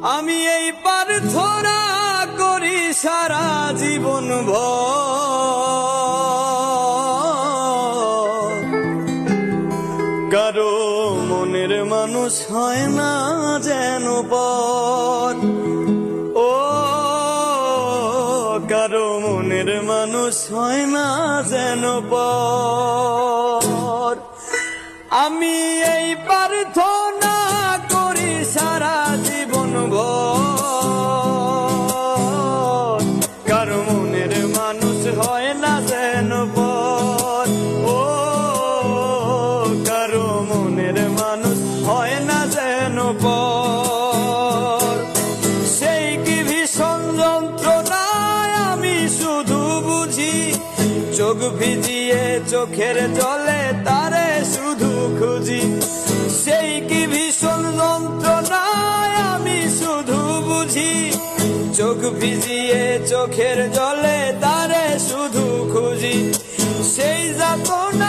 আমি এই প্রার্থনা করি সারা জীবন ভর, কারো মনের মানুষ হয় না যেন পর। ও কারো মনের মানুষ হয় না যেন পর। আমি এই প্রার্থনা করি সারা জীবন ভর, কারো মনের মানুষ হয় না যেন পর। ও কারো মনের মানুষ হয় না যেন পর। সেই কি ভীষণ যন্ত্রণায় আমি শুধু বুঝি, চোখ ভিজিয়ে চোখের জলে তারে শুধু খুঁজি। সেই কি ভীষণ যন্ত্রণায় আমি শুধু বুঝি, চোখ ভিজিয়ে চোখের জলে তারে শুধু খুঁজি। সেই যাতনা